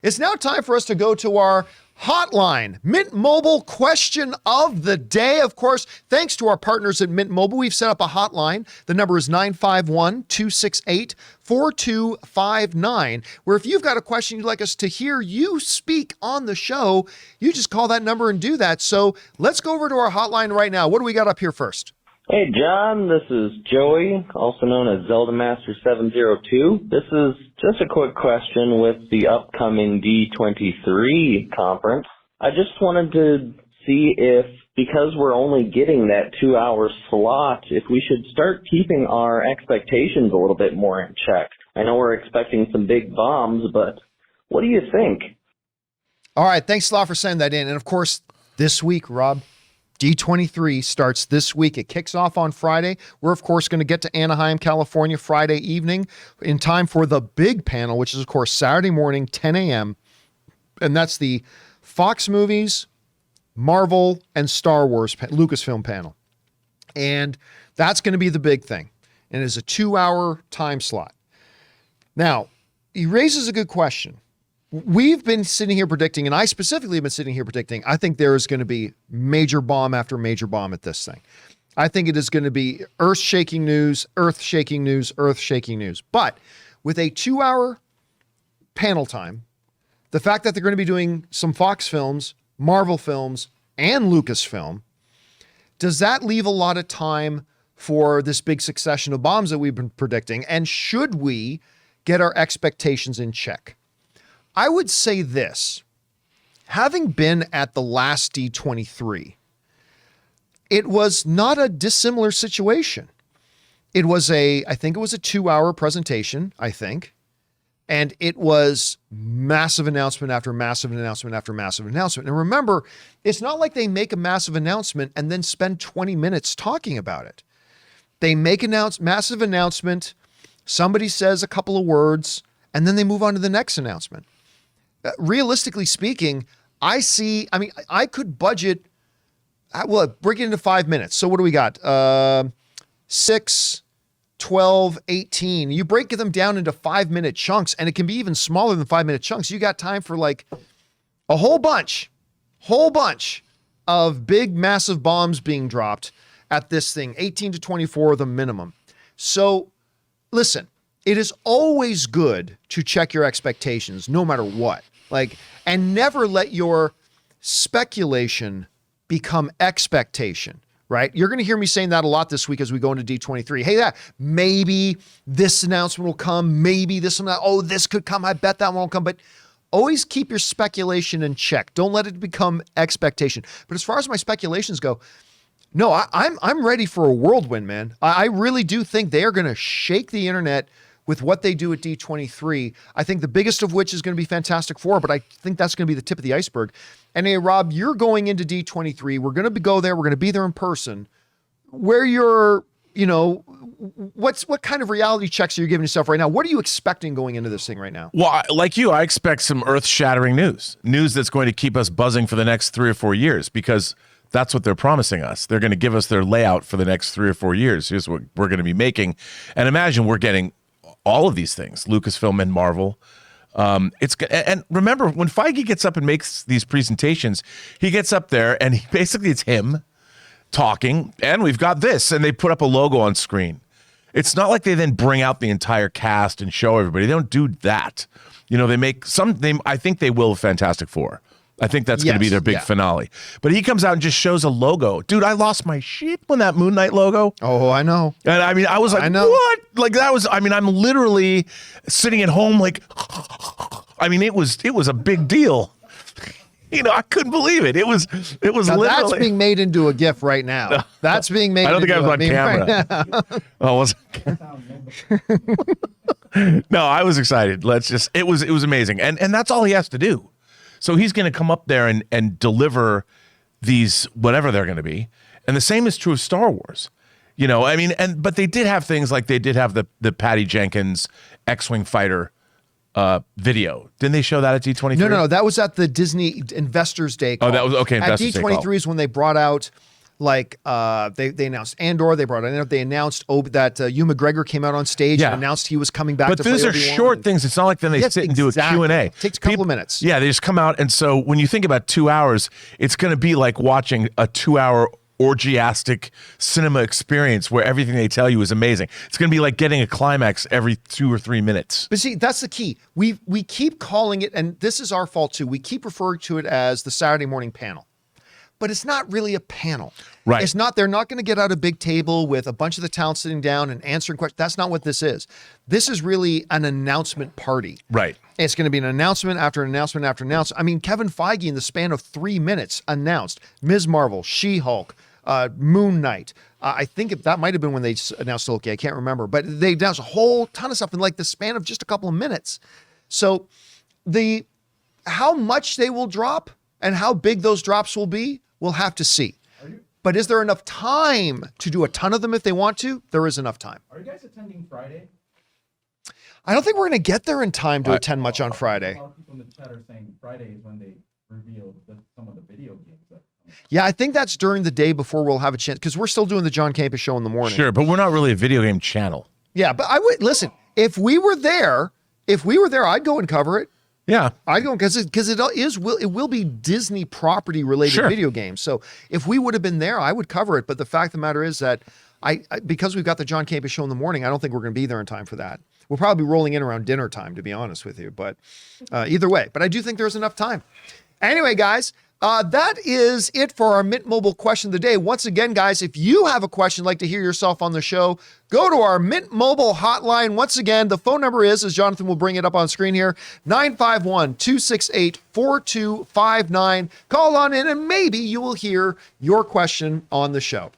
It's now time for us to go to our hotline, Mint Mobile question of the day. Of course, thanks to our partners at Mint Mobile, we've set up a hotline. The number is 951-268-4259, where if you've got a question you'd like us to hear you speak on the show, you just call that number and do that. So let's go over to our hotline right now. What do we got up here first? Hey, John, this is Joey, also known as Zelda Master 702. This is just a quick question with the upcoming D23 conference. I just wanted to see if, because we're only getting that 2-hour slot, if we should start keeping our expectations a little bit more in check. I know we're expecting some big bombs, but what do you think? All right, thanks a lot for sending that in. And of course, this week, Rob, D23 starts this week. It kicks off on Friday. We're, of course, going to get to Anaheim, California, Friday evening in time for the big panel, which is, of course, Saturday morning, 10 a.m. And that's the Fox Movies, Marvel, and Star Wars Lucasfilm panel. And that's going to be the big thing. And it's a 2-hour time slot. Now, he raises a good question. We've been sitting here predicting, and I specifically have been sitting here predicting, I think there is going to be major bomb after major bomb at this thing. I think it is going to be earth-shaking news, earth-shaking news, earth-shaking news. But with a 2-hour panel time, the fact that they're going to be doing some Fox films, Marvel films, and Lucasfilm, does that leave a lot of time for this big succession of bombs that we've been predicting? And should we get our expectations in check? I would say this, having been at the last D23, it was not a dissimilar situation. I think it was a 2-hour presentation, and it was massive announcement after massive announcement after massive announcement. And remember, it's not like they make a massive announcement and then spend 20 minutes talking about it. They make massive announcement, somebody says a couple of words, and then they move on to the next announcement. Realistically speaking, I could budget, break it into 5 minutes. So what do we got? 6, 12, 18. You break them down into 5-minute chunks, and it can be even smaller than 5-minute chunks. You got time for like a whole bunch of big, massive bombs being dropped at this thing, 18 to 24, the minimum. So listen, it is always good to check your expectations no matter what. And never let your speculation become expectation, right? You're going to hear me saying that a lot this week as we go into D23. Hey, maybe this announcement will come. Maybe this one. Oh, this could come. I bet that won't come. But always keep your speculation in check. Don't let it become expectation. But as far as my speculations go, no, I'm ready for a whirlwind, man. I really do think they are going to shake the internet with what they do at D23. I think the biggest of which is going to be Fantastic Four, but I think that's going to be the tip of the iceberg. And hey, Rob, you're going into D23. We're going to go there. We're going to be there in person. Where you're, what kind of reality checks are you giving yourself right now? What are you expecting going into this thing right now? Well, like you, I expect some earth-shattering news that's going to keep us buzzing for the next 3 or 4 years, because that's what they're promising us. They're going to give us their layout for the next 3 or 4 years. Here's what we're going to be making. And imagine we're getting all of these things, Lucasfilm and Marvel. And remember, when Feige gets up and makes these presentations, he gets up there and it's him talking, and we've got this, and they put up a logo on screen. It's not like they then bring out the entire cast and show everybody. They don't do that. They make I think they will Fantastic Four. I think that's going to be their big finale. But he comes out and just shows a logo. Dude, I lost my shit when that Moon Knight logo. Oh, I know. And I was like, what? I'm literally sitting at home like, it was a big deal. I couldn't believe it. It was now literally. That's being made into a GIF right now. That's being made. I don't think I was on camera. Right oh, was No, I was excited. It was amazing. And that's all he has to do. So he's going to come up there and deliver these, whatever they're going to be. And the same is true of Star Wars. But they did have things like they did have the Patty Jenkins X-Wing fighter video. Didn't they show that at D23? No. That was at the Disney Investors Day call. Oh, that was okay. At D23 is when they brought out Like they announced Andor, they brought in, they announced that Ewan McGregor came out on stage and announced he was coming back. But to these play are Obi-Wan. short things. It's not like then they sit and do a Q&A. It takes a couple of minutes. Yeah, they just come out, and so when you think about 2 hours, it's going to be like watching a 2-hour orgiastic cinema experience where everything they tell you is amazing. It's going to be like getting a climax every 2 or 3 minutes. But see, that's the key. We keep calling it, and this is our fault too. We keep referring to it as the Saturday morning panel. But it's not really a panel. Right. It's not, they're not going to get out a big table with a bunch of the talent sitting down and answering questions. That's not what this is. This is really an announcement party. Right. It's going to be an announcement after announcement after announcement. I mean, Kevin Feige, in the span of 3 minutes, announced Ms. Marvel, She-Hulk, Moon Knight. I think that might have been when they announced Loki. I can't remember. But they announced a whole ton of stuff in like the span of just a couple of minutes. So how much they will drop and how big those drops will be, we'll have to see. But is there enough time to do a ton of them if they want to? There is enough time. Are you guys attending Friday? I don't think we're going to get there in time to attend much on Friday. A lot of people in the chat are saying Friday is when they reveal some of the video games. Yeah, I think that's during the day before we'll have a chance, because we're still doing the John Campea Show in the morning. Sure, but we're not really a video game channel. Yeah, but I would listen. If we were there, I'd go and cover it. Yeah, I go because it will be Disney property related video games. So if we would have been there, I would cover it. But the fact of the matter is that because we've got the John Campea Show in the morning, I don't think we're going to be there in time for that. We'll probably be rolling in around dinner time, to be honest with you. But either way, but I do think there's enough time. Anyway, guys. That is it for our Mint Mobile question of the day. Once again, guys, if you have a question, like to hear yourself on the show, go to our Mint Mobile hotline. Once again, the phone number is, as Jonathan will bring it up on screen here, 951-268-4259. Call on in and maybe you will hear your question on the show.